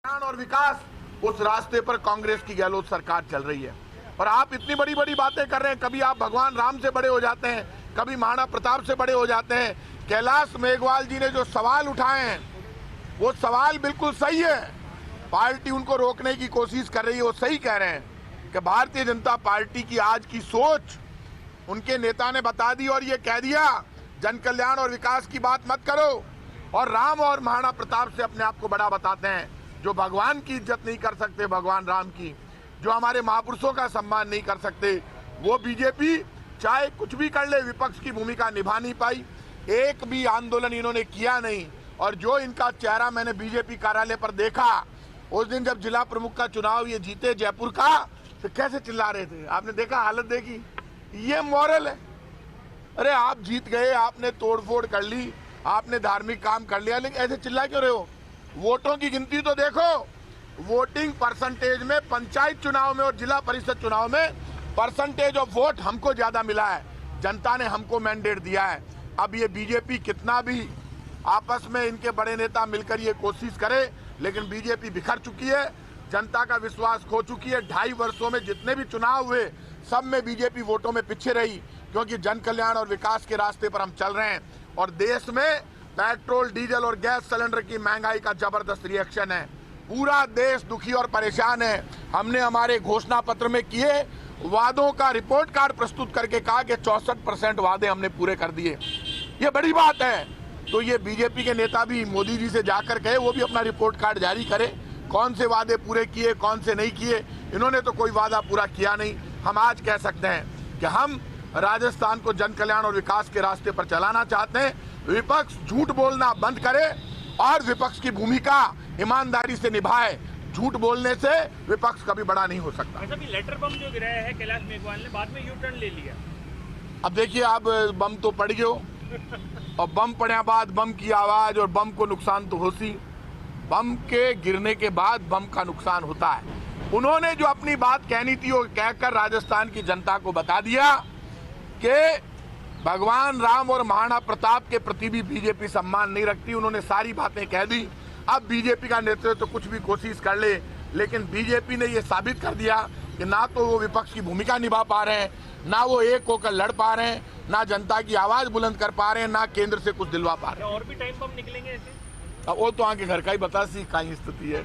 कल्याण और विकास, उस रास्ते पर कांग्रेस की गहलोत सरकार चल रही है। और आप इतनी बड़ी बड़ी बातें कर रहे हैं, कभी आप भगवान राम से बड़े हो जाते हैं, कभी महाराणा प्रताप से बड़े हो जाते हैं। कैलाश मेघवाल जी ने जो सवाल उठाए हैं वो सवाल बिल्कुल सही है। पार्टी उनको रोकने की कोशिश कर रही है, वो सही कह रहे हैं कि भारतीय जनता पार्टी की आज की सोच उनके नेता ने बता दी और ये कह दिया जन कल्याण और विकास की बात मत करो, और राम और महाराणा प्रताप से अपने आप को बड़ा बताते हैं। जो भगवान की इज्जत नहीं कर सकते, भगवान राम की, जो हमारे महापुरुषों का सम्मान नहीं कर सकते, वो बीजेपी चाहे कुछ भी कर ले विपक्ष की भूमिका निभा नहीं पाई। एक भी आंदोलन इन्होंने किया नहीं। और जो इनका चेहरा मैंने बीजेपी कार्यालय पर देखा उस दिन जब जिला प्रमुख का चुनाव ये जीते जयपुर का, तो कैसे चिल्ला रहे थे, आपने देखा, हालत देखी। ये मॉरल है। अरे आप जीत गए, आपने तोड़फोड़ कर ली, आपने धार्मिक काम कर लिया, लेकिन ऐसे चिल्ला क्यों रहे हो? वोटों की गिनती तो देखो। वोटिंग परसेंटेज में पंचायत चुनाव में और जिला परिषद चुनाव में परसेंटेज ऑफ वोट हमको ज्यादा मिला है। जनता ने हमको मैंडेट दिया है। अब ये बीजेपी कितना भी आपस में इनके बड़े नेता मिलकर ये कोशिश करे, लेकिन बीजेपी बिखर चुकी है, जनता का विश्वास खो चुकी है। 2.5 वर्षों में जितने भी चुनाव हुए सब में बीजेपी वोटों में पीछे रही, क्योंकि जन कल्याण और विकास के रास्ते पर हम चल रहे हैं। और देश में पेट्रोल, डीजल और गैस सिलेंडर की महंगाई का जबरदस्त रिएक्शन है। पूरा देश दुखी और परेशान है। हमने हमारे घोषणा पत्र में किए वादों का रिपोर्ट कार्ड प्रस्तुत करके कहा कि 64% वादे हमने पूरे कर दिए। ये बड़ी बात है। तो ये बीजेपी के नेता भी मोदी जी से जाकर कहे वो भी अपना रिपोर्ट कार्ड जारी करे, कौन से वादे पूरे किए, कौन से नहीं किए। इन्होंने तो कोई वादा पूरा किया नहीं। हम आज कह सकते हैं कि हम राजस्थान को जन कल्याण और विकास के रास्ते पर चलाना चाहते हैं। विपक्ष झूठ बोलना बंद करे और विपक्ष की भूमिका ईमानदारी से निभाए। झूठ बोलने से विपक्ष कभी बड़ा नहीं हो सकता। ऐसा भी लेटर बम जो गिराया है कैलाश मेघवाल ने, बाद में यू टर्न ले लिया। अब देखिए, आप बम तो पड़ गयो और बम पड़े बाद बम की आवाज और बम को नुकसान तो होती। बम के गिरने के बाद बम का नुकसान होता है। उन्होंने जो अपनी बात कहनी थी वो कहकर राजस्थान की जनता को बता दिया कि भगवान राम और महाराणा प्रताप के प्रति भी बीजेपी सम्मान नहीं रखती। उन्होंने सारी बातें कह दी। अब बीजेपी का नेतृत्व तो कुछ भी कोशिश कर ले, लेकिन बीजेपी ने ये साबित कर दिया कि ना तो वो विपक्ष की भूमिका निभा पा रहे हैं, ना वो एक होकर लड़ पा रहे हैं, ना जनता की आवाज बुलंद कर पा रहे हैं, ना केंद्र से कुछ दिलवा पा रहे हैं। और भी टाइम बम निकलेंगे ऐसे? अब वो तो आगे घर का ही बता सी का स्थिति है।